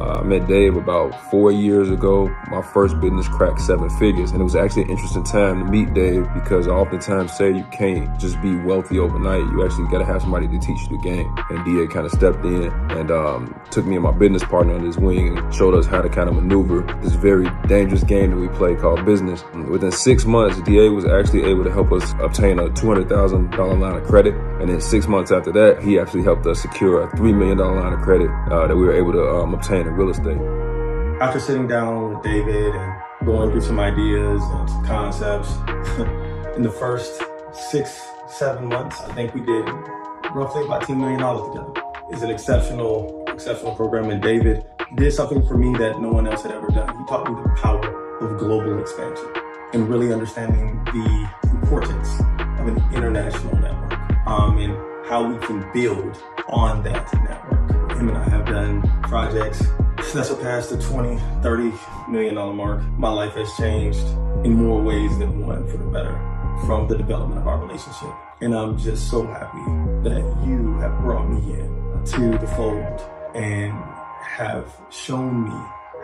I met Dave about 4 years ago. My first business cracked 7 figures, and it was actually an interesting time to meet Dave because I oftentimes say you can't just be wealthy overnight. You actually got to have somebody to teach you the game. And DA kind of stepped in and took me and my business partner under his wing and showed us how to kind of maneuver this very dangerous game that we play called business. And within 6 months, DA was actually able to help us obtain a $200,000 line of credit. And then 6 months after that, he actually helped us secure a $3 million line of credit that we were able to obtain in real estate. After sitting down with David and going through some ideas and some concepts, in the first 6-7 months, I think we did roughly about $10 million together. It's an exceptional program, and David did something for me that no one else had ever done. He taught me the power of global expansion and really understanding the importance of an international network and how we can build on that network. Him and I have done projects that surpassed the $20, $30 million mark. My life has changed in more ways than one for the better from the development of our relationship. And I'm just so happy that you have brought me in to the fold and have shown me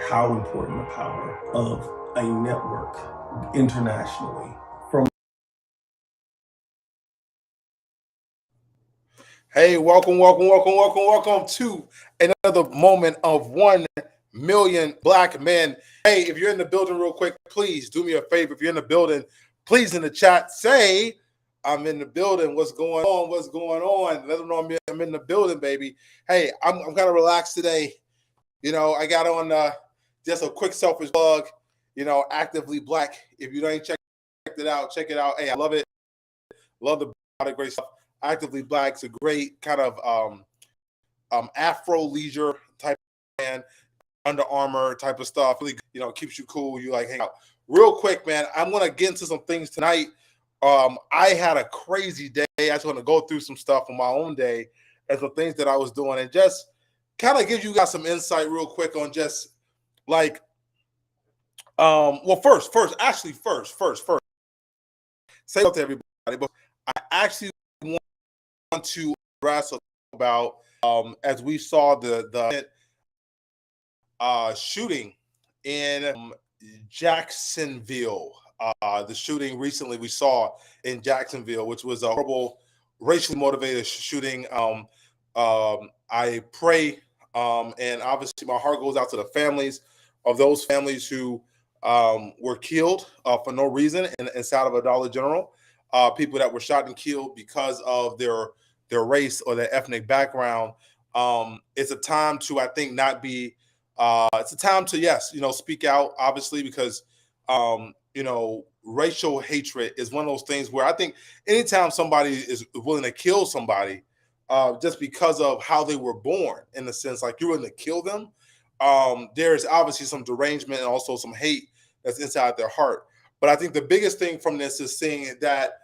how important the power of a network internationally from. Hey, welcome to another moment of 1 million black men. Hey, if you're in the building real quick, please do me a favor. If you're in the building, please in the chat say, I'm in the building. What's going on? Let them know I'm in the building, baby. Hey, I'm kind of relaxed today. You know, I got on just a quick selfish plug, Actively Black. If you ain't checked it out, check it out. Hey, I love it. Love the great stuff. Actively Black's a great kind of Afro leisure type of man, Under Armour type of stuff. Really, keeps you cool. You like hang out. Real quick, man, I'm gonna get into some things tonight. I had a crazy day. I just want to go through some stuff on my own day and some things that I was doing, and just kind of give you guys some insight real quick on just like, first, say hello to everybody. But I actually want to address about as we saw the shooting in Jacksonville. The shooting recently we saw in Jacksonville, which was a horrible racially motivated shooting. I pray and obviously my heart goes out to the families of those families who were killed for no reason inside of a Dollar General. People that were shot and killed because of their race or their ethnic background. It's a time to, I think, not be. It's a time to, yes, speak out, obviously, because racial hatred is one of those things where I think anytime somebody is willing to kill somebody just because of how they were born, in the sense like you're willing to kill them, there's obviously some derangement and also some hate that's inside their heart. But I think the biggest thing from this is seeing that,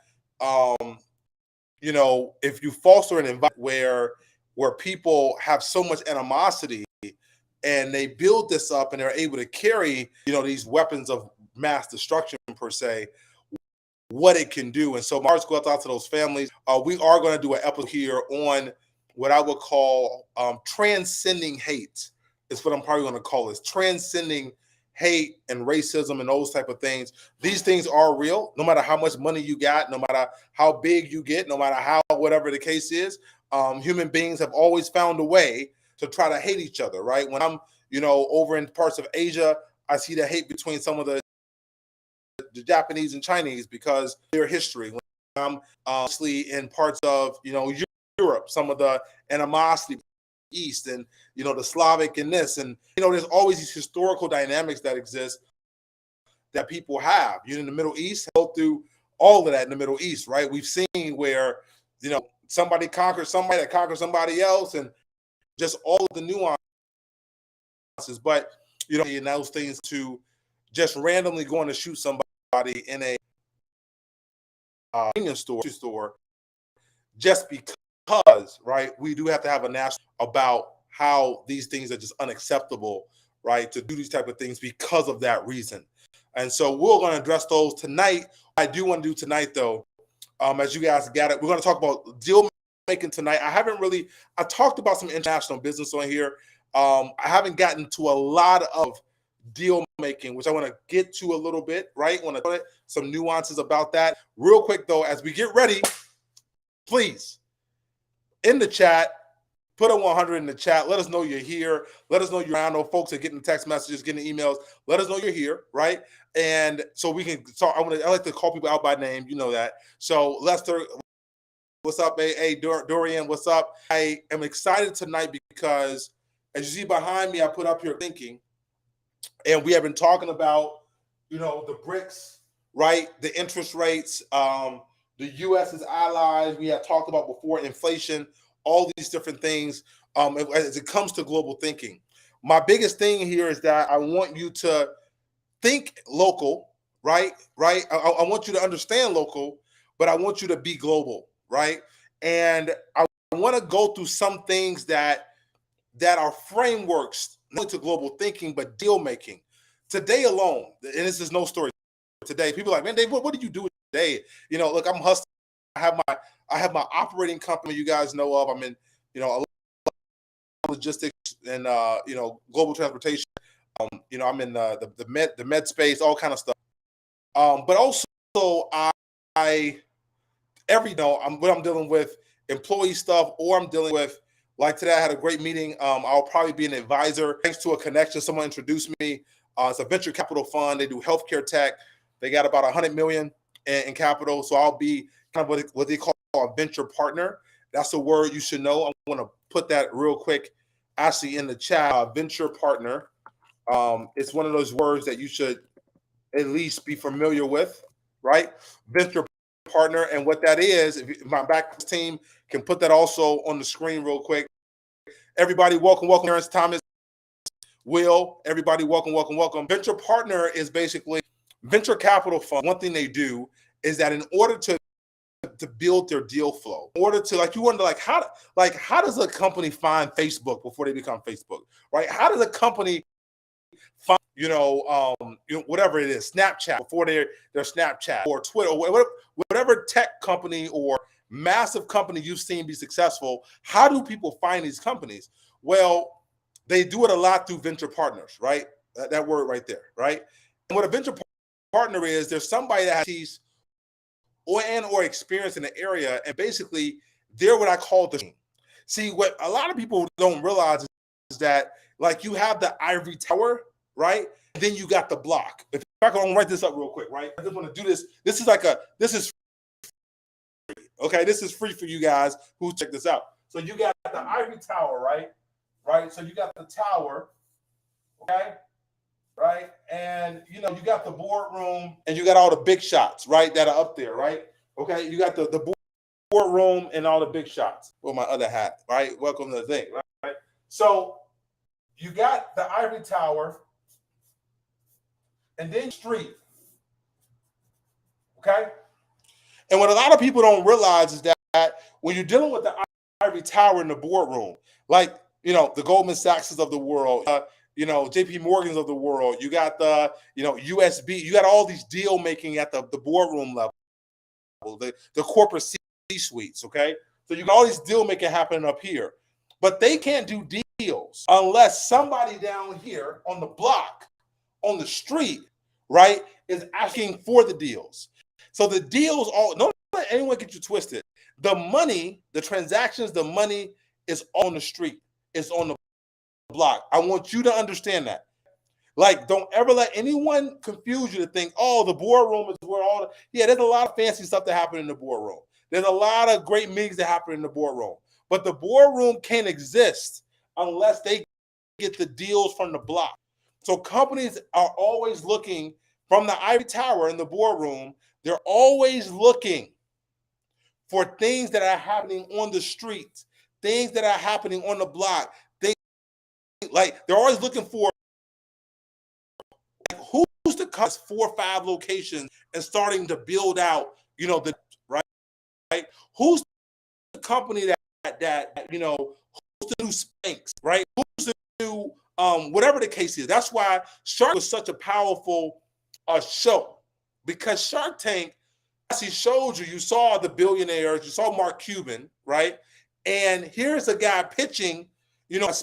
if you foster an environment where people have so much animosity and they build this up and they're able to carry, these weapons of mass destruction per se, what it can do. And so my hearts go out to those families. We are going to do an episode here on what I would call transcending hate. Is what I'm probably going to call this, transcending hate and racism and those type of things. These things are real, no matter how much money you got, no matter how big you get, no matter how, whatever the case is. Human beings have always found a way to try to hate each other, right? When I'm, over in parts of Asia, I see the hate between some of the Japanese and Chinese because of their history. When I'm obviously in parts of, Europe, some of the animosity East and the Slavic and this, and there's always these historical dynamics that exist that people have. In the Middle East, go through all of that in the Middle East, right? We've seen where somebody conquers somebody that conquers somebody else, and just all of the nuances. But in those things to just randomly going to shoot somebody in a convenience store just because, right, we do have to have a national about how these things are just unacceptable, right, to do these type of things because of that reason. And so we're going to address those tonight. I do want to do tonight, though, as you guys got it, we're going to talk about deal making tonight. I talked about some international business on here. I haven't gotten to a lot of deal making, which I want to get to a little bit, right? I want to put some nuances about that. Real quick though, as we get ready, please, in the chat, put a 100 in the chat. Let us know you're here. Let us know you're around. I know folks are getting text messages, getting emails. Let us know you're here, right? And so we can talk. I like to call people out by name. You know that. So Lester, what's up? Hey, Dorian, what's up? I am excited tonight because as you see behind me, I put up here thinking, and we have been talking about, the BRICS, right? The interest rates, the U.S.'s allies. We have talked about before inflation, all these different things as it comes to global thinking. My biggest thing here is that I want you to think local, right? I want you to understand local, but I want you to be global, right? And I want to go through some things that are frameworks, not to global thinking, but deal making. Today alone, and this is no story today, people are like, man, Dave, what did you do today? Look, I'm hustling. I have my operating company you guys know of. I'm in, logistics and global transportation. I'm in the med space, all kind of stuff. But also what I'm dealing with employee stuff, or I'm dealing with, like today I had a great meeting. I'll probably be an advisor thanks to a connection. Someone introduced me. It's a venture capital fund. They do healthcare tech. They got about 100 million in capital. So I'll be kind of what they call a venture partner. That's a word you should know. I want to put that real quick, actually, in the chat. Venture partner. It's one of those words that you should at least be familiar with, right? Venture partner, and what that is, if my back team can put that also on the screen real quick. Everybody, welcome, Terrence, Thomas, Will, everybody, welcome. Venture partner is basically venture capital fund. One thing they do is that in order to build their deal flow, in order to, like, you wonder, how does a company find Facebook before they become Facebook, right? How does a company find, whatever it is, Snapchat before their Snapchat, or Twitter, or whatever tech company or massive company you've seen be successful? How do people find these companies? Well, they do it a lot through venture partners, right? That word right there, right? And what a venture partner is, there's somebody that has expertise or experience in the area, and basically they're what I call the team. See, what a lot of people don't realize is that, like, you have the ivory tower, right? And then you got the block. If I can write this up real quick, right? I just want to do this. This is free. Okay, this is free for you guys who check this out. So you got the ivory tower, right? So you got the tower, okay? Right? And you got the boardroom, and you got all the big shots, right, that are up there, right? Okay, you got the boardroom and all the big shots. With my other hat, right? Welcome to the thing, right? So you got the ivory tower, and then street, okay? And what a lot of people don't realize is that when you're dealing with the ivory tower in the boardroom, like, the Goldman Sachs of the world, JP Morgans of the world, you got the, USB, you got all these deal making at the boardroom level, the corporate C-suites, okay? So you got all these deal making happening up here, but they can't do deals unless somebody down here on the block, on the street, right, is asking for the deals. So the deals, don't let anyone get you twisted. The money, the transactions, the money is on the street. It's on the block. I want you to understand that. Like, don't ever let anyone confuse you to think, oh, the boardroom is where there's a lot of fancy stuff that happen in the boardroom. There's a lot of great meetings that happen in the boardroom. But the boardroom can't exist unless they get the deals from the block. So companies are always looking from the ivory tower in the boardroom. They're always looking for things that are happening on the streets, things that are happening on the block. They're always looking for, like, who's the 4 or 5 locations and starting to build out, the right. Who's the company that who's the new Spanx, right? Who's the new whatever the case is. That's why Shark was such a powerful show, because Shark Tank, as he showed you saw the billionaires, you saw Mark Cuban, right? And here's a guy pitching, a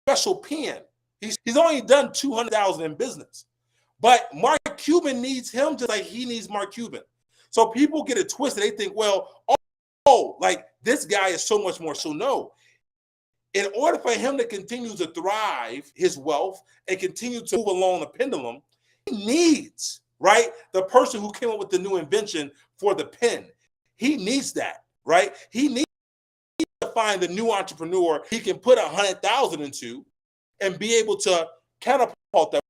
special pen. He's only done 200,000 in business. But Mark Cuban needs him just like he needs Mark Cuban. So people get it twisted. They think, well, like this guy is so much more. So no. In order for him to continue to thrive his wealth and continue to move along the pendulum, he needs, right, the person who came up with the new invention for the pen. He needs that, right? He needs to find the new entrepreneur he can put 100,000 into and be able to catapult that.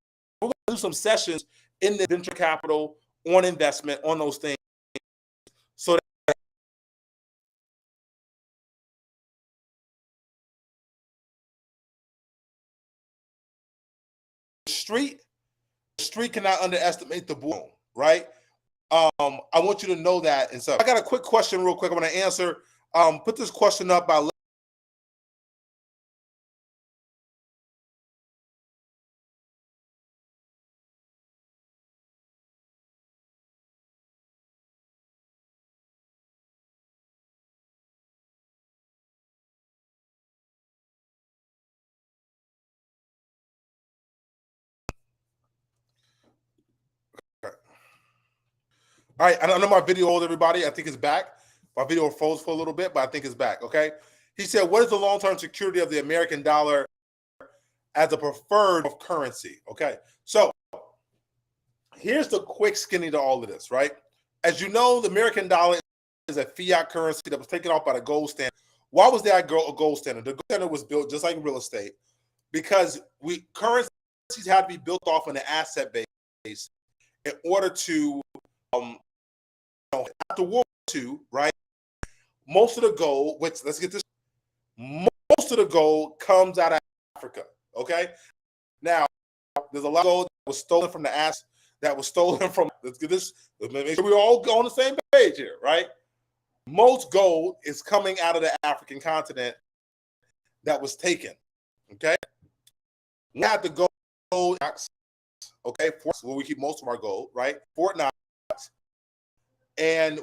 We're going to do some sessions in the venture capital, on investment, on those things. So that the street cannot underestimate the boom, right? I want you to know that. And so I got a quick question real quick. I'm going to answer. Put this question up by all right, I know my video old, everybody. I think it's back. My video froze for a little bit, but I think it's back, okay? He said, what is the long-term security of the American dollar as a preferred currency? Okay, so here's the quick skinny to all of this, right? As you know, the American dollar is a fiat currency that was taken off by the gold standard. Why was that a gold standard? The gold standard was built just like real estate because currencies had to be built off an asset base in order to after World War II, right? Most of the gold, let's get this. Most of the gold comes out of Africa. Okay. Now, there's a lot of gold that was stolen from the ass. That was stolen from. Let's get this. Let's make sure we're all on the same page here, right? Most gold is coming out of the African continent that was taken. Okay. We had the gold. Okay, where we keep most of our gold, right? Fort Knox. And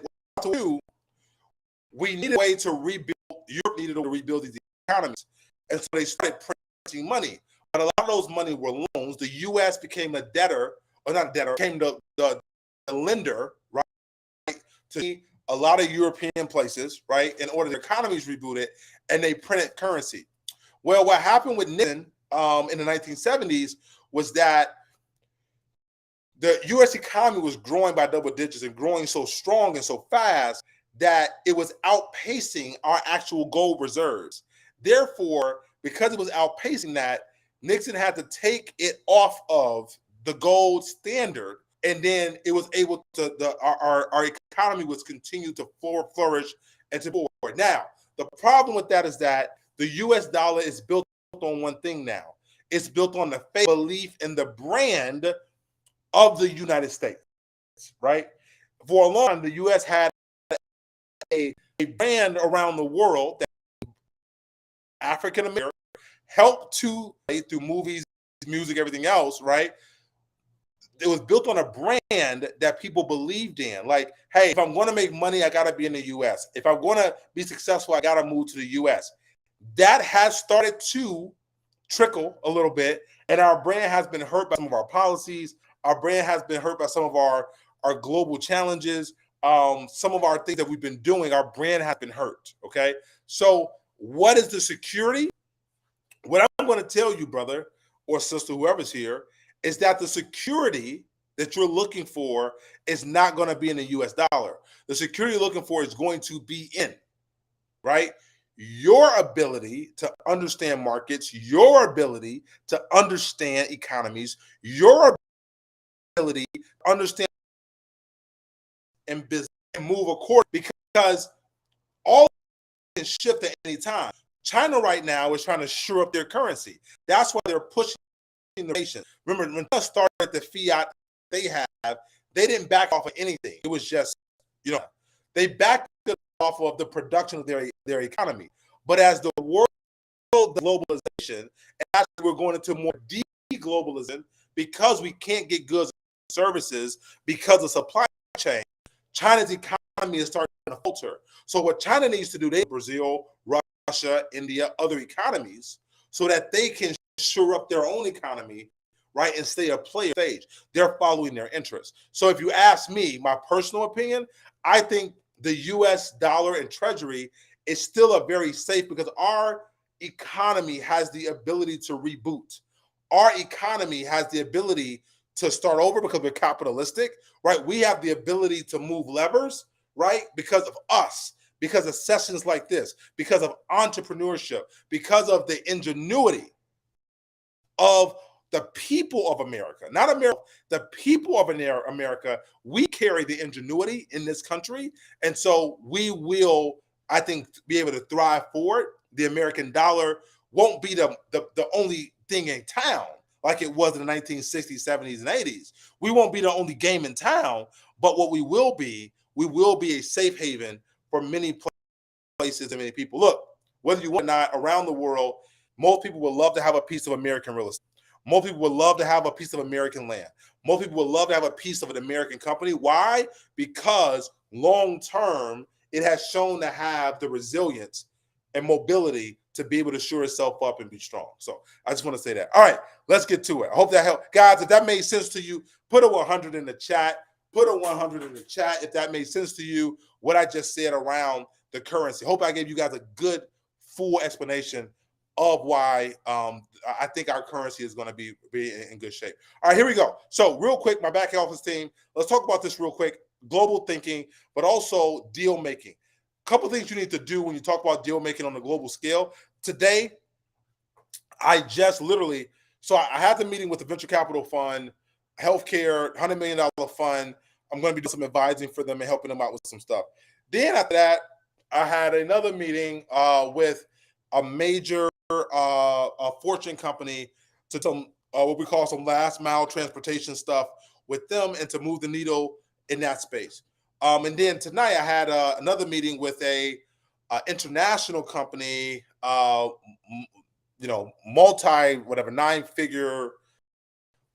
we needed a way to rebuild. Europe needed a way to rebuild these economies, and so they started printing money. But a lot of those money were loans. The U.S. became a debtor, or not a debtor, became the lender, right, to a lot of European places, right, in order their economies rebooted, and they printed currency. Well, what happened with Nixon in the 1970s was that the U.S. economy was growing by double digits and growing so strong and so fast that it was outpacing our actual gold reserves. Therefore, because it was outpacing that, Nixon had to take it off of the gold standard, and then it was able to, our economy was continued to flourish and to forward. Now, the problem with that is that the U.S. dollar is built on one thing now. It's built on the faith, belief, and the brand of the United States, right? For a long time, the U.S. had a brand around the world that African American helped to, through movies, music, everything else, right? It was built on a brand that people believed in. Like, hey, if I'm going to make money, I got to be in the U.S. If I'm going to be successful, I got to move to the U.S. That has started to trickle a little bit, and our brand has been hurt by some of our policies. Our brand has been hurt by some of our global challenges. Some of our things that we've been doing, our brand has been hurt, okay? So what is the security? What I'm going to tell you, brother or sister, whoever's here, is that the security that you're looking for is not going to be in the U.S. dollar. The security you're looking for is going to be in, right? Your ability to understand markets, your ability to understand economies, your ability to understand and business and move accordingly, because all can shift at any time. China right now is trying to shore up their currency. That's why they're pushing the nation. Remember, when they started the fiat they have, they didn't back off of anything. It was just, they backed off of the production of their economy. But as the world, the globalization, and as we're going into more de-globalization, because we can't get goods and services because of supply chain, China's economy is starting to falter. So what China needs to do, Brazil, Russia, India, other economies, so that they can shore up their own economy, right, and stay a player stage. They're following their interests. So if you ask me, my personal opinion, I think the US dollar and treasury is still a very safe, because our economy has the ability to reboot. Our economy has the ability to start over because we're capitalistic, right? We have the ability to move levers, right? Because of us, because of sessions like this, because of entrepreneurship, because of the ingenuity of the people of America, not America, the people of America. We carry the ingenuity in this country. And so we will, I think, be able to thrive forward. The American dollar won't be the only thing in town like it was in the 1960s, 70s, and 80s. We won't be the only game in town, but what we will be a safe haven for many places and many people. Look, whether you want or not, around the world, most people would love to have a piece of American real estate. Most people would love to have a piece of American land. Most people would love to have a piece of an American company. Why? Because long term, it has shown to have the resilience and mobility to be able to shore itself up and be strong. So I just want to say that. All right, let's get to it. I hope that helped. Guys, if that made sense to you, put a 100 in the chat. Put a 100 in the chat if that made sense to you, what I just said around the currency. Hope I gave you guys a good, full explanation of why I think our currency is going to be in good shape. All right, here we go. So real quick, my back office team, let's talk about this real quick. Global thinking, but also deal making. A couple things you need to do when you talk about deal making on the global scale. Today, I just literally, so I had the meeting with the venture capital fund, healthcare, $100 million fund. I'm going to be doing some advising for them and helping them out with some stuff. Then after that, I had another meeting with a major a Fortune company to some what we call some last mile transportation stuff with them and to move the needle in that space. And then tonight I had another meeting with a international company, multi whatever 9-figure,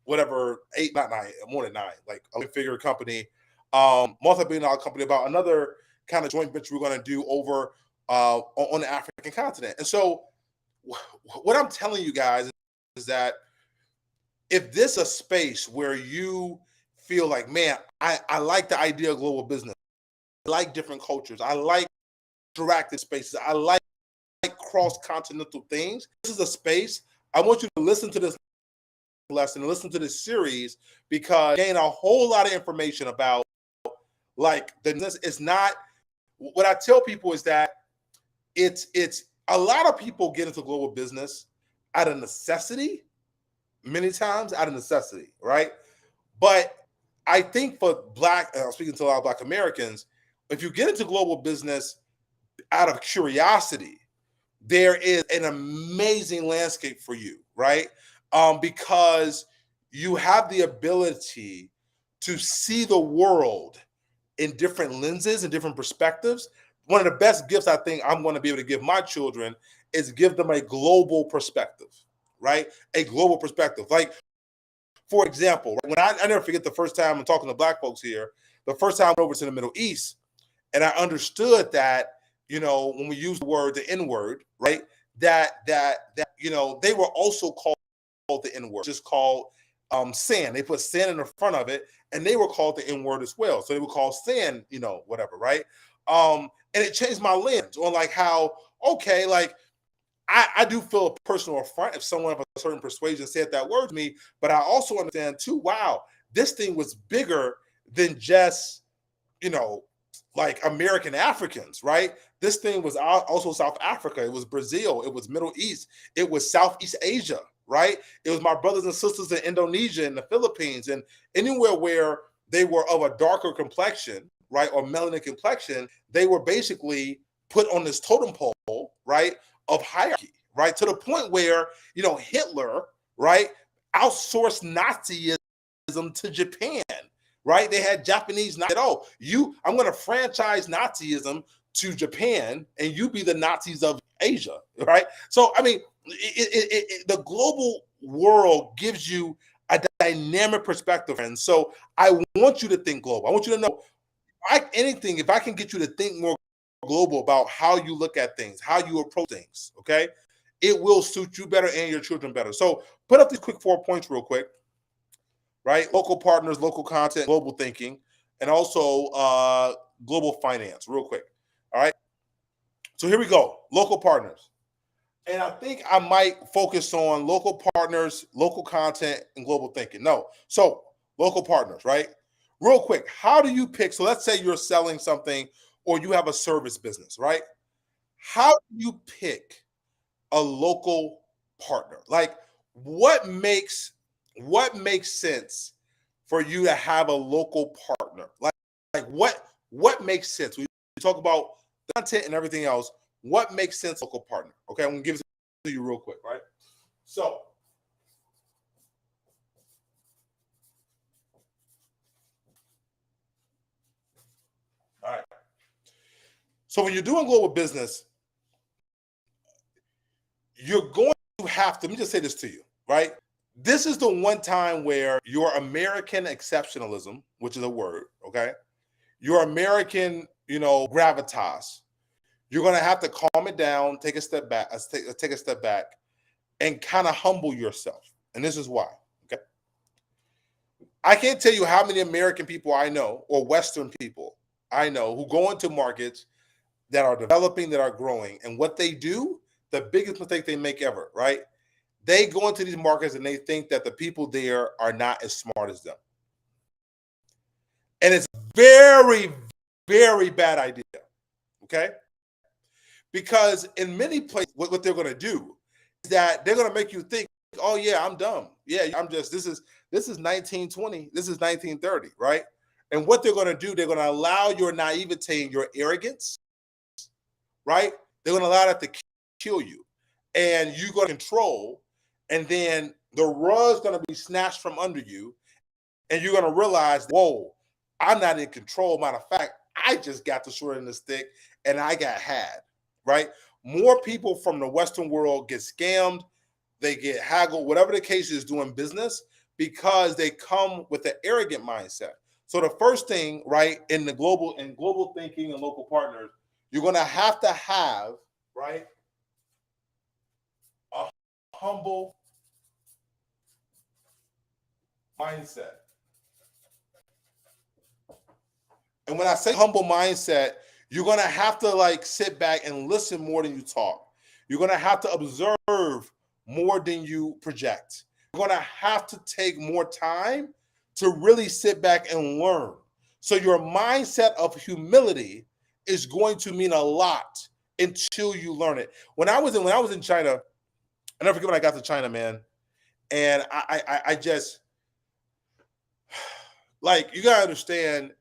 whatever 8 not 9 more than 9 like a figure company, multi-billion-dollar company about another kind of joint venture we're going to do over on the African continent. And so what I'm telling you guys is that if this is a space where you feel like, man, I like the idea of global business, I like different cultures, I like interactive spaces, I like cross-continental things, this is a space I want you to listen to this lesson, listen to this series, because gain a whole lot of information about like the business. It's not what I tell people is that it's a lot of people get into global business out of necessity, many times out of necessity, right? But I think for speaking to a lot of Black Americans, if you get into global business out of curiosity, there is an amazing landscape for you, right? Because you have the ability to see the world in different lenses and different perspectives. One of the best gifts I think I'm going to be able to give my children is give them a global perspective, right? A global perspective. Like, for example, when I never forget the first time I'm talking to Black folks here, the first time I went over to the Middle East, and I understood that, when we use the word, the N-word, right? That they were also called the N-word, just called sin. They put sin in the front of it, and they were called the N-word as well. So they were called sin, whatever, right? And it changed my lens on like how, okay, like I do feel a personal affront if someone of a certain persuasion said that word to me, but I also understand too, wow, this thing was bigger than just, like American Africans, right? This thing was also South Africa. It was Brazil. It was Middle East. It was Southeast Asia, right? It was my brothers and sisters in Indonesia and the Philippines and anywhere where they were of a darker complexion, right, or melanin complexion, they were basically put on this totem pole, right, of hierarchy, right, to the point where, Hitler, right, outsourced Nazism to Japan, right? They had Japanese, I'm going to franchise Nazism to Japan and you be the Nazis of Asia, right? So, I mean, the global world gives you a dynamic perspective. And so I want you to think global. I want you to know, if I can get you to think more global about how you look at things, how you approach things, okay? it will suit you better and your children better. So put up these quick 4 points real quick, right? Local partners, local content, global thinking, and also global finance real quick. All right. So here we go. Local partners. And I think I might focus on local partners, local content, and global thinking. No. So local partners, right? Real quick, how do you pick? So let's say you're selling something or you have a service business, right? How do you pick a local partner? Like what makes sense for you to have a local partner? Like what makes sense? We talk about content and everything else. What makes sense local partner? Okay, I'm gonna give it to you real quick, right? So all right. So when you're doing global business, you're going to have to, let me just say this to you, right? This is the one time where your American exceptionalism, which is a word, okay? Your American, gravitas, you're going to have to calm it down, take a step back, take a step back and kind of humble yourself. And this is why, okay? I can't tell you how many American people I know or Western people I know who go into markets that are developing, that are growing. And what they do, the biggest mistake they make ever, right? They go into these markets and they think that the people there are not as smart as them. And it's very, very bad idea, okay? Because in many places, what they're going to do is that they're going to make you think, oh yeah, I'm dumb. Yeah, this is 1920, this is 1930, right? And what they're going to do, they're going to allow your naivete and your arrogance, right? They're going to allow that to kill you. And you're going to control, and then the rug's going to be snatched from under you, and you're going to realize, whoa, I'm not in control. Matter of fact, I just got the short end of the stick, and I got had, right? More people from the Western world get scammed, they get haggled, whatever the case is, doing business because they come with an arrogant mindset. So the first thing, right, in global thinking and local partners, you're going to have, right, a humble mindset. And when I say humble mindset, you're going to have to sit back and listen more than you talk. You're going to have to observe more than you project. You're going to have to take more time to really sit back and learn. So your mindset of humility is going to mean a lot until you learn it. When I was in China, I never forget when I got to China, man. And I just, you gotta understand,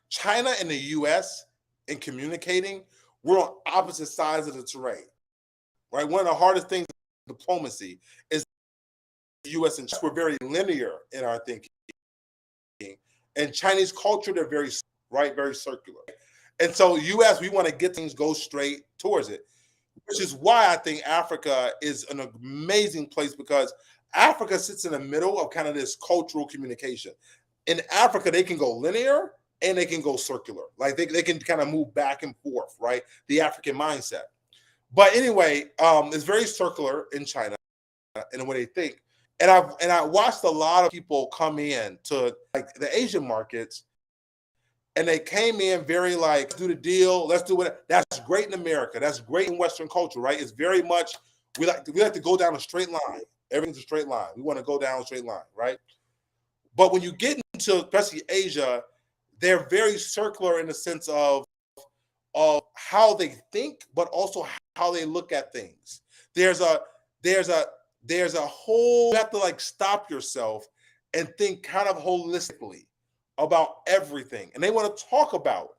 China and the US in communicating, we're on opposite sides of the terrain, right? One of the hardest things in diplomacy is the US and China, we're very linear in our thinking. And Chinese culture, they're very, right, very circular. And so US, we want to get things go straight towards it, which is why I think Africa is an amazing place, because Africa sits in the middle of kind of this cultural communication. In Africa, they can go linear and they can go circular. They can kind of move back and forth, right? The African mindset. But anyway, it's very circular in China in the way they think. And I watched a lot of people come in to the Asian markets, and they came in very let's do the deal, let's do it. That's great in America. That's great in Western culture, right? It's very much, we like to go down a straight line. Everything's a straight line. We want to go down a straight line, right? But when you get into especially Asia, they're very circular in the sense of how they think, but also how they look at things. There's a whole, you have to stop yourself and think kind of holistically about everything. And they want to talk about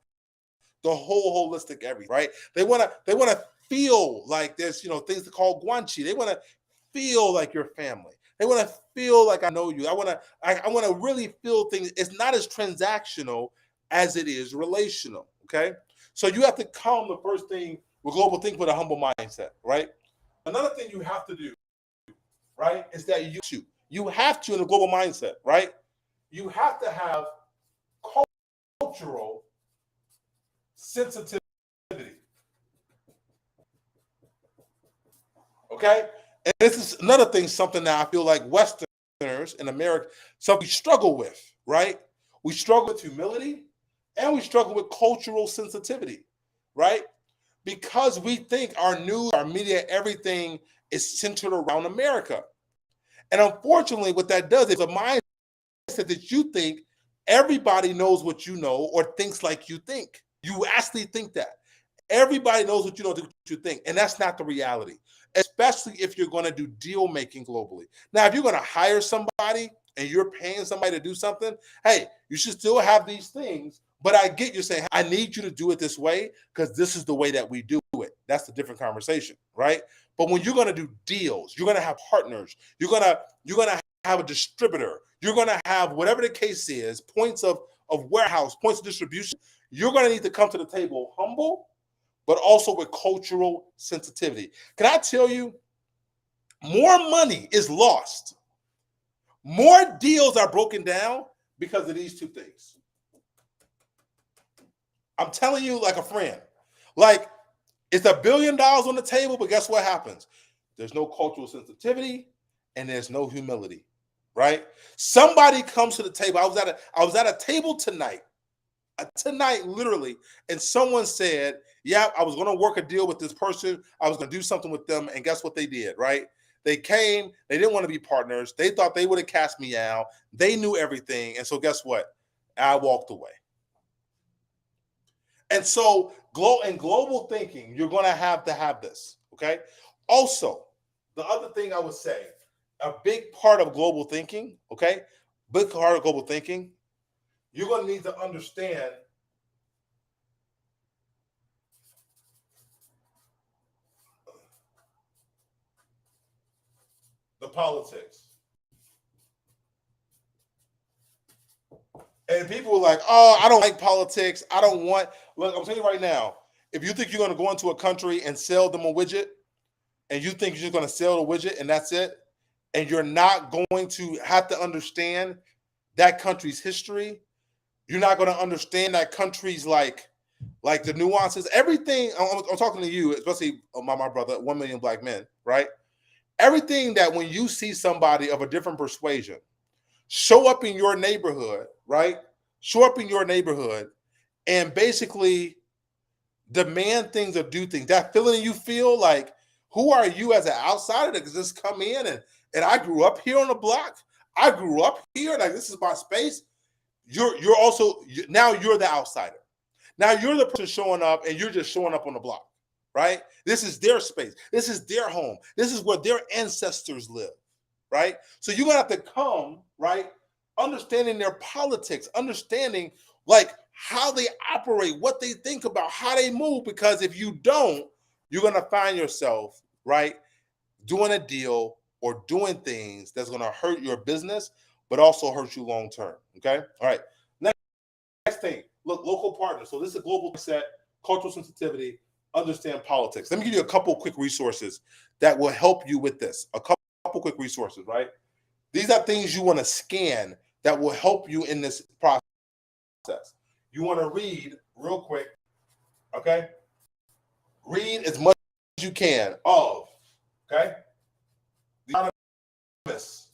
the whole holistic everything, right? They want to feel like there's, things to call guanchi. They want to feel like your family. They want to feel like I know you. I want to really feel things. It's not as transactional as it is relational, okay? So you have to come, the first thing with global thinking, with a humble mindset, right? Another thing you have to do, right, is that you have to in a global mindset, right? You have to have cultural sensitivity. Okay. And this is another thing, something that I feel like Westerners in America, something we struggle with, right? We struggle with humility and we struggle with cultural sensitivity, right? Because we think our news, our media, everything is centered around America. And unfortunately, what that does is a mindset that you think everybody knows what you know or thinks like you think. You actually think that. Everybody knows what you think, and that's not the reality, especially if you're going to do deal making globally. Now, if you're going to hire somebody and you're paying somebody to do something, hey, you should still have these things. But I get you saying, I need you to do it this way because this is the way that we do it. That's a different conversation, right? But when you're going to do deals, you're going to have partners, you're going to have a distributor, you're going to have whatever the case is, points of warehouse, points of distribution. You're going to need to come to the table humble, but also with cultural sensitivity. Can I tell you, more money is lost. More deals are broken down because of these two things. I'm telling you like a friend. Like, it's $1 billion on the table, but guess what happens? There's no cultural sensitivity and there's no humility, right? Somebody comes to the table. I was at a table tonight, literally, and someone said, yeah, I was going to work a deal with this person. I was going to do something with them, and guess what they did, right? They came. They didn't want to be partners. They thought they would have cast me out. They knew everything, and so guess what? I walked away. And so, in global thinking, you're going to have this, okay? Also, the other thing I would say, a big part of global thinking, okay? Big part of global thinking, you're going to need to understand the politics. And people are like, oh, I don't like politics. I don't want, look, I'm telling you right now, if you think you're going to go into a country and sell them a widget, and you think you're just going to sell the widget and that's it, and you're not going to have to understand that country's history, you're not going to understand that country's like the nuances, everything. I'm talking to you, especially my brother, 1 million black men, right? Everything that when you see somebody of a different persuasion show up in your neighborhood, right? Show up in your neighborhood and basically demand things or do things. That feeling you feel like, who are you as an outsider that can just come in and I grew up here on the block. I grew up here, like this is my space. You're now you're the outsider. Now you're the person showing up and you're just showing up on the block, right? This is their space. This is their home. This is where their ancestors live, right? So you're gonna have to come, right? Understanding their politics, understanding like how they operate, what they think about, how they move. Because if you don't, you're gonna find yourself, right, doing a deal or doing things that's gonna hurt your business, but also hurt you long term. Okay. All right. Next thing, look, local partners. So this is a global set, cultural sensitivity, understand politics. Let me give you a couple quick resources that will help you with this. A couple quick resources, right? These are things you want to scan that will help you in this process. You want to read real quick, okay? Read as much as you can of, okay? The Economist.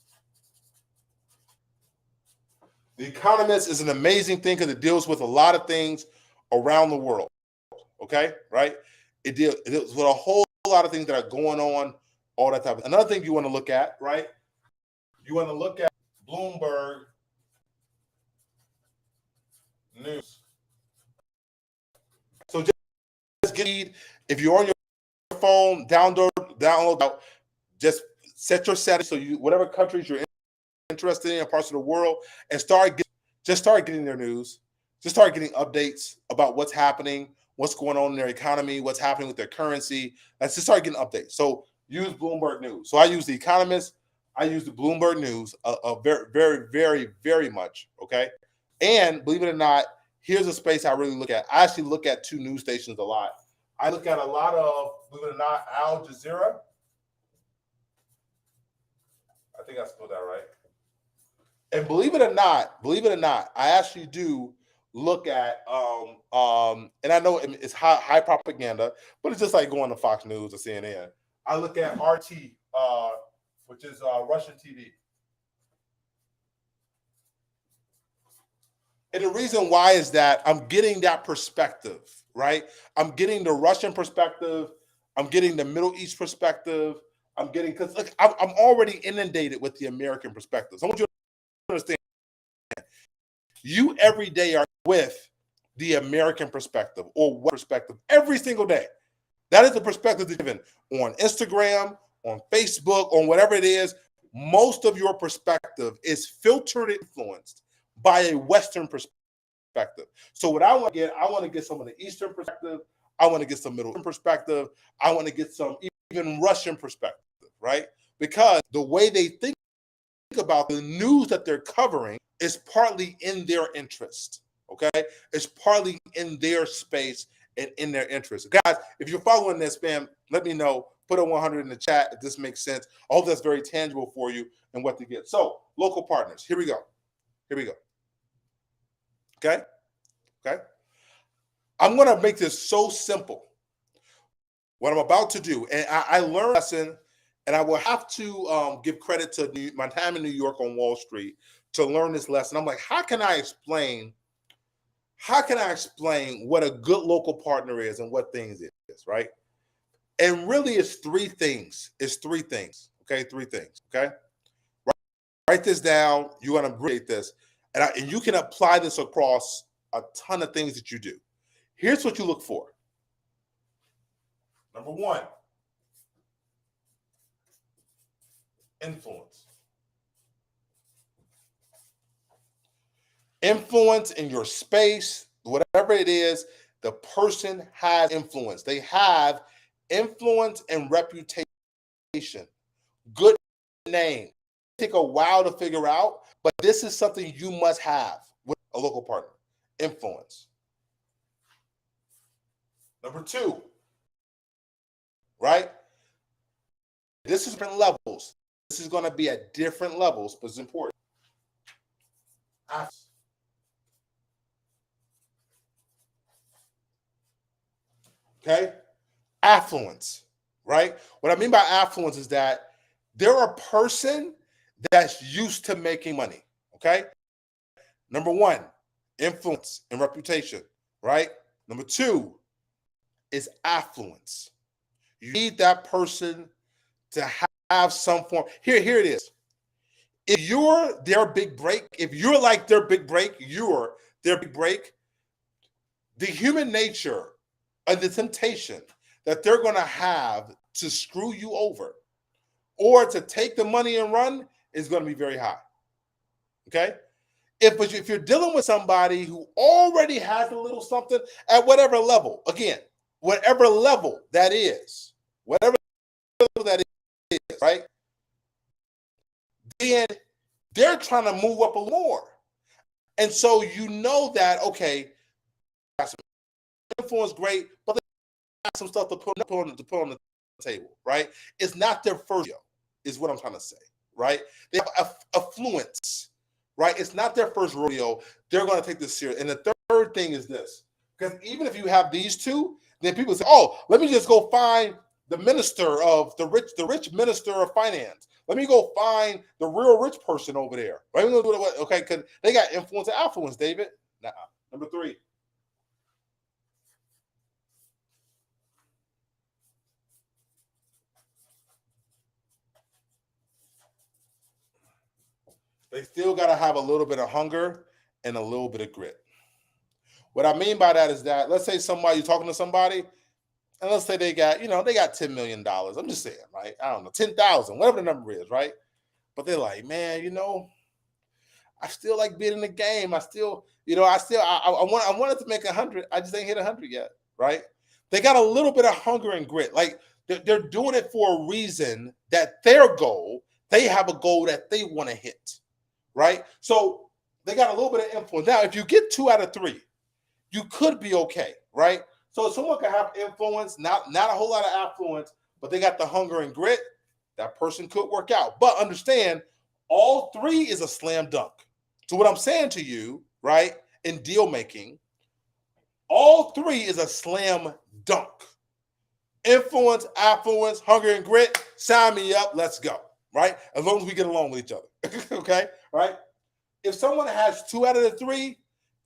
The Economist is an amazing thing because it deals with a lot of things around the world, okay? Right? It deals with a whole lot of things that are going on, all that type of. Another thing you want to look at, right? You want to look at Bloomberg News. So just read, if you're on your phone, download out, just set your settings so you whatever countries you're interested in parts of the world, and start getting their news. Just start getting updates about what's happening, what's going on in their economy, what's happening with their currency. Let's just start getting updates. So use Bloomberg News. So I use The Economist. I use the Bloomberg News very, very, very, very much. Okay. And believe it or not, here's a space I really look at. I actually look at two news stations a lot. I look at a lot of, believe it or not, Al Jazeera. I think I spelled that right. And believe it or not, I actually do look at and I know it's high propaganda, but it's just like going to Fox News or CNN. I look at RT, which is Russian TV. And the reason why is that I'm getting that perspective, right? I'm getting the Russian perspective. I'm getting the Middle East perspective. I'm getting, because look, I'm already inundated with the American perspective. So I want you to understand, you every day are with the American perspective or what perspective every single day. That is the perspective that's given on Instagram, on Facebook, on whatever it is. Most of your perspective is filtered and influenced by a Western perspective. So what I want to get some of the Eastern perspective. I want to get some Middle Eastern perspective. I want to get some even Russian perspective, right? Because the way they think about the news that they're covering is partly in their interest, okay? It's partly in their space and in their interest. Guys, if you're following this, man, let me know. Put a 100 in the chat if this makes sense. I hope that's very tangible for you and what to get. So, local partners, here we go. Okay? I'm going to make this so simple. What I'm about to do, and I learned a lesson, and I will have to give credit to my time in New York on Wall Street to learn this lesson. I'm like, how can I explain what a good local partner is and what things it is, right? And really it's three things. Okay? Three things, okay? Write this down. You're going to appreciate this. And you can apply this across a ton of things that you do. Here's what you look for. Number one, influence. Influence in your space, whatever it is, the person has influence. They have influence and reputation. Good name. Take a while to figure out, but this is something you must have with a local partner. Influence. Number two, right? This is different levels. This is going to be at different levels, but it's important. Okay? Affluence, right? What I mean by affluence is that they're a person that's used to making money, okay? Number one, influence and reputation, right? Number two is affluence. You need that person to have some form. Here it is. If you're their big break, if you're like their big break, you're their big break, the human nature and the temptation that they're going to have to screw you over or to take the money and run is going to be very high. Okay? If you're dealing with somebody who already has a little something at whatever level, again, whatever level that is, right? Then they're trying to move up a little more. And so you know that, okay, influence great, but they got some stuff to put on the table, right? It's not their first deal, is what I'm trying to say, right? They have affluence, right? It's not their first rodeo. They're going to take this serious. And the third thing is this, because even if you have these two, then people say, oh, let me just go find the minister of the rich minister of finance. Let me go find the real rich person over there. Right? Okay, because they got influence and affluence, David. Nah. Number three. They still got to have a little bit of hunger and a little bit of grit. What I mean by that is that, let's say you're talking to somebody, and let's say they got $10 million. I'm just saying, right? I don't know, 10,000, whatever the number is, right? But they're like, man, I still like being in the game. I wanted to make 100. I just ain't hit 100 yet, right? They got a little bit of hunger and grit. Like they're doing it for a reason that they have a goal that they want to hit, right? So they got a little bit of influence. Now, if you get 2 out of 3, you could be okay, right? So someone can have influence, not a whole lot of affluence, but they got the hunger and grit. That person could work out. But understand, all 3 is a slam dunk. So what I'm saying to you, right, in deal making, all 3 is a slam dunk. Influence, affluence, hunger and grit, sign me up, let's go, right? As long as we get along with each other, okay, right? If someone has 2 out of the 3,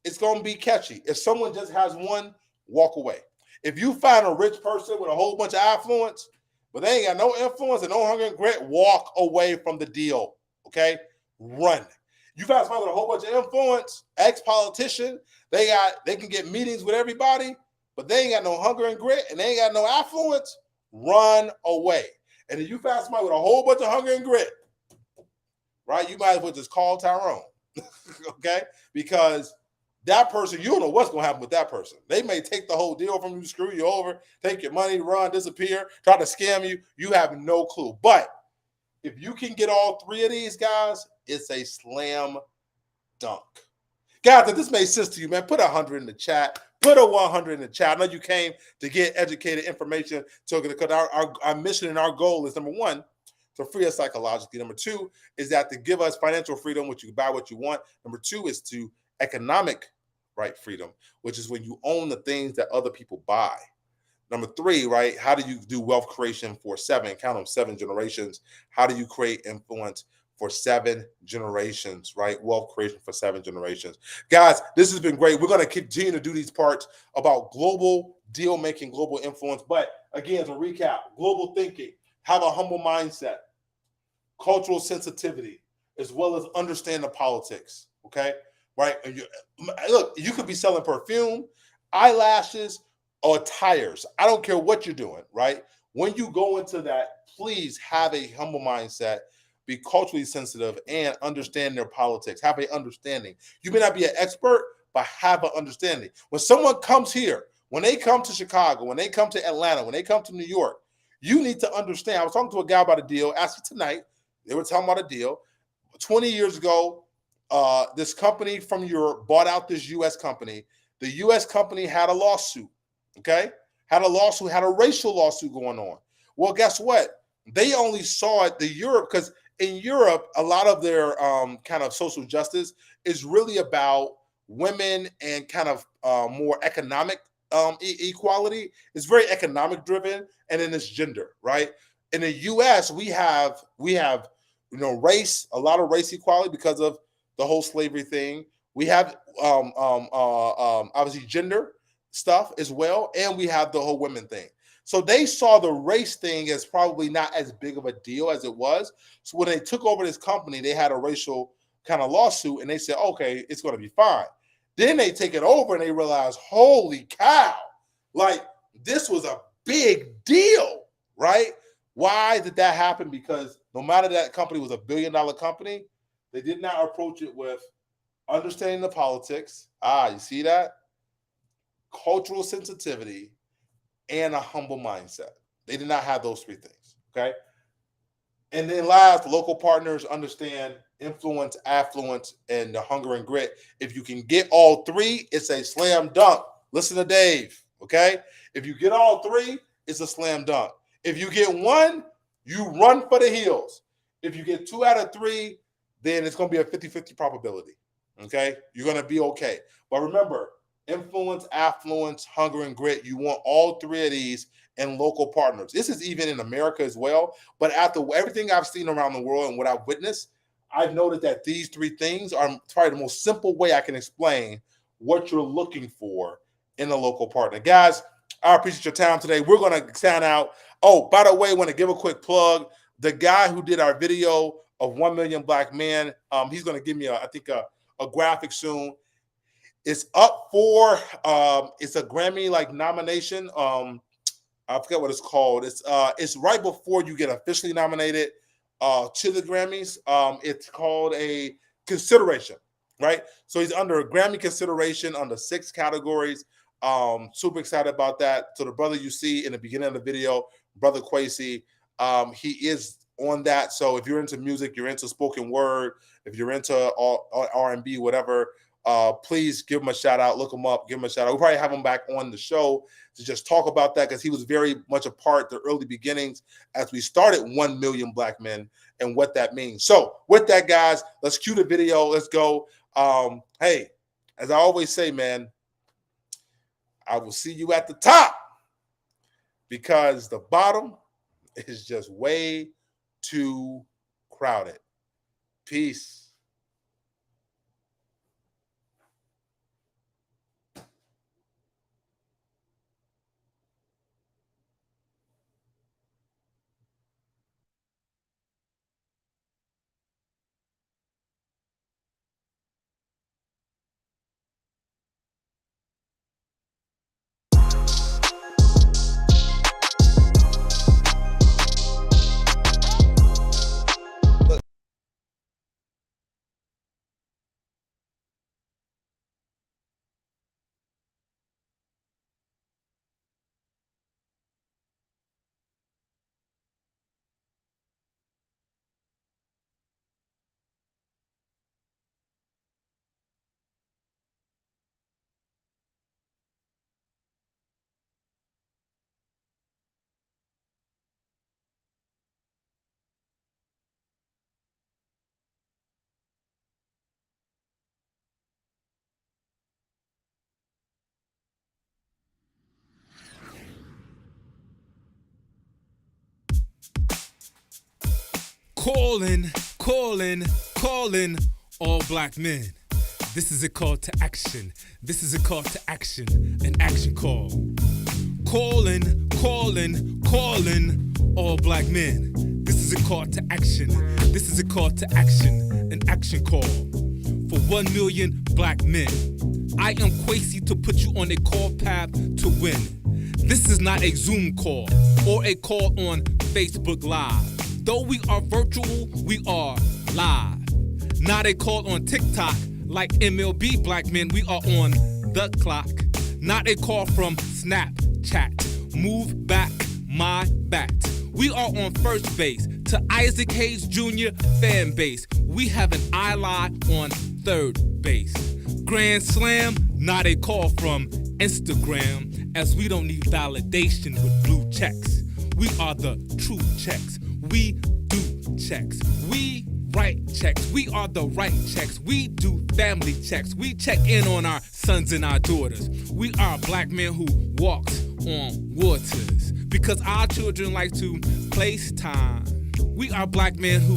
it's going to be catchy. If someone just has 1, walk away. If you find a rich person with a whole bunch of affluence, but they ain't got no influence and no hunger and grit, walk away from the deal, okay? Run. You find somebody with a whole bunch of influence, ex-politician, they can get meetings with everybody, but they ain't got no hunger and grit and they ain't got no affluence, run away. And if you find somebody with a whole bunch of hunger and grit, right, you might as well just call Tyrone, okay? Because that person, you don't know what's going to happen with that person. They may take the whole deal from you, screw you over, take your money, run, disappear, try to scam you. You have no clue. But if you can get all 3 of these guys, it's a slam dunk. Guys, if this made sense to you, man, put 100 in the chat. Put a 100 in the chat. I know you came to get educated information. Because our mission and our goal is, number 1, to free us psychologically. Number 2 is that to give us financial freedom, which you can buy what you want. Number 2 is to economic right freedom, which is when you own the things that other people buy. Number 3, right? How do you do wealth creation for 7? Count them, 7 generations. How do you create influence for 7 generations, right? Wealth creation for 7 generations. Guys, this has been great. We're going to continue to do these parts about global deal making, global influence. But again, to recap, global thinking, have a humble mindset, cultural sensitivity, as well as understand the politics, okay? Right? Look, you could be selling perfume, eyelashes, or tires. I don't care what you're doing, right? When you go into that, please have a humble mindset, be culturally sensitive, and understand their politics. Have an understanding. You may not be an expert, but have an understanding. When someone comes here, when they come to Chicago, when they come to Atlanta, when they come to New York, you need to understand. I was talking to a guy about a deal, actually tonight. They were talking about a deal. 20 years ago, this company from Europe bought out this U.S. company. The U.S. company had a lawsuit, okay? Had a racial lawsuit going on. Well, guess what? They only saw it, because in Europe, a lot of their kind of social justice is really about women and kind of more economic equality. It's very economic driven, and then it's gender, right? In the U.S., we have race, a lot of race equality because of the whole slavery thing. We have obviously gender stuff as well, and we have the whole women thing. So they saw the race thing as probably not as big of a deal as it was. So when they took over this company, they had a racial kind of lawsuit, and they said, okay, it's going to be fine. Then they take it over and they realize, holy cow, like this was a big deal, right? Why did that happen? Because no matter that company was $1 billion company, they did not approach it with understanding the politics. You see that? Cultural sensitivity and a humble mindset. They did not have those 3 things, okay? And then last, local partners understand influence, affluence, and the hunger and grit. If you can get all 3, it's a slam dunk. Listen to Dave, okay? If you get all 3, it's a slam dunk. If you get 1, you run for the hills. If you get 2 out of 3, then it's going to be a 50-50 probability, okay? You're going to be okay. But remember, influence, affluence, hunger, and grit, you want all 3 of these in local partners. This is even in America as well. But after everything I've seen around the world and what I've witnessed, I've noted that these 3 things are probably the most simple way I can explain what you're looking for in a local partner. Guys, I appreciate your time today. We're going to sign out. Oh, by the way, I want to give a quick plug. The guy who did our video of 1 Million Black Men, he's going to give me, a graphic soon. It's up for, it's a Grammy nomination. I forget what it's called. It's right before you get officially nominated to the Grammys. It's called a consideration, right? So he's under a Grammy consideration under 6 categories. Super excited about that. So the brother you see in the beginning of the video, Brother Kwesi, he is on that. So if you're into music, you're into spoken word, if you're into R&B, whatever, please give him a shout out. Look him up, give him a shout out. We'll probably have him back on the show to just talk about that, because he was very much a part the early beginnings as we started 1 Million Black Men and what that means. So with that, guys, let's cue the video. Let's go. Hey, as I always say, man, I will see you at the top. because the bottom is just way too crowded. Peace. Calling all black men. This is a call to action. This is a call to action, an action call. Calling all black men. This is a call to action. This is a call to action, an action call for 1 million black men. I am Kwesi to put you on a call path to win. This is not a Zoom call or a call on Facebook Live. Though we are virtual, we are live. Not a call on TikTok like MLB black men, we are on the clock. Not a call from Snapchat. Move back my bat. We are on first base to Isaac Hayes Jr. fan base. We have an eye line on third base. Grand Slam, not a call from Instagram, as we don't need validation with blue checks. We are the true checks. We do checks. We write checks. We are the right checks. We do family checks. We check in on our sons and our daughters. We are black men who walks on waters because our children like to FaceTime. We are black men who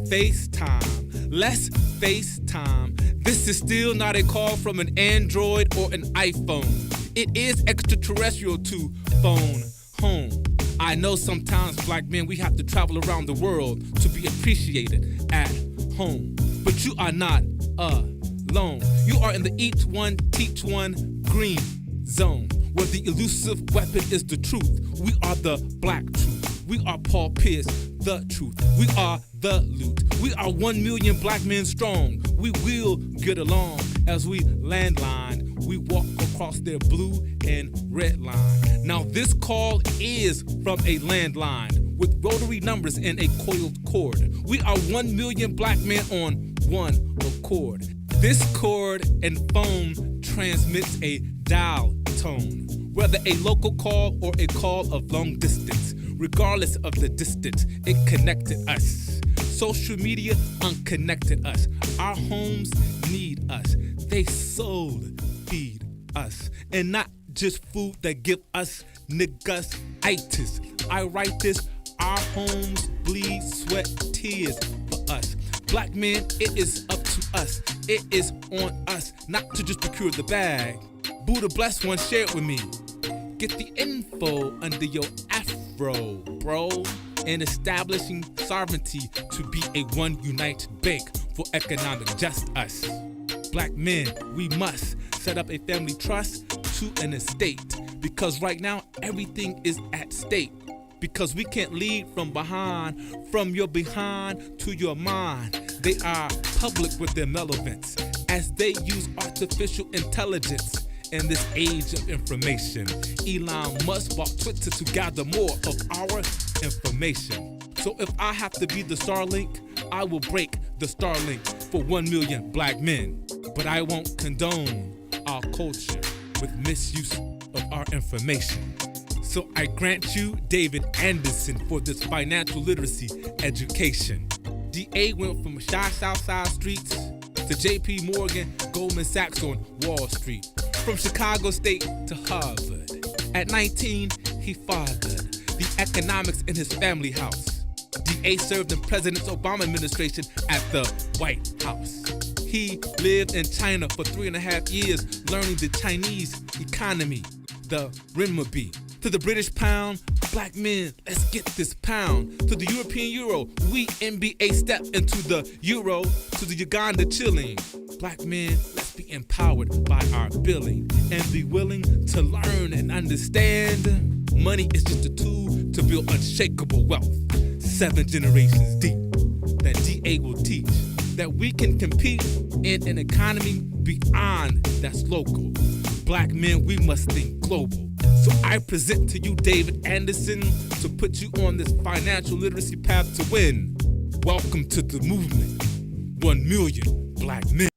FaceTime. Let's FaceTime. This is still not a call from an Android or an iPhone. It is extraterrestrial to phone home. I know sometimes black men, we have to travel around the world to be appreciated at home. But you are not alone. You are in the each one, teach one green zone, where the elusive weapon is the truth. We are the black truth. We are Paul Pierce, the truth. We are the loot. We are 1 million black men strong. We will get along as we landline. We walk across their blue and red line. Now this call is from a landline with rotary numbers and a coiled cord. We are 1 million black men on one accord. This cord and phone transmits a dial tone, whether a local call or a call of long distance. Regardless of the distance, it connected us. Social media unconnected us. Our homes need us. They soul feed us. And not just food that give us niggas-itis. I write this, our homes bleed, sweat, tears for us. Black men, it is up to us. It is on us, not to just procure the bag. Buddha bless one, share it with me. Get the info under your afro, bro. And establishing sovereignty to be a one united bank for economic just us. Black men, we must set up a family trust to an estate, because right now everything is at stake. Because we can't lead from behind, from your behind to your mind. They are public with their relevance as they use artificial intelligence in this age of information. Elon Musk bought Twitter to gather more of our information. So if I have to be the Starlink, I will break the Starlink for 1 million black men. But I won't condone our culture with misuse of our information. So I grant you David Anderson for this financial literacy education. DA went from shy Southside streets to JP Morgan, Goldman Sachs on Wall Street. From Chicago State to Harvard. At 19, he fathered the economics in his family house. DA served in President Obama administration at the White House. He lived in China for 3.5 years, learning the Chinese economy, the renminbi. To the British pound, black men, let's get this pound. To the European euro, we NBA step into the euro. To the Uganda shilling, black men, let's be empowered by our billing and be willing to learn and understand. Money is just a tool to build unshakable wealth. 7 generations deep, that DA will teach that we can compete in an economy beyond that's local. Black men, we must think global. So I present to you David Anderson to put you on this financial literacy path to win. Welcome to the movement. 1 million black men.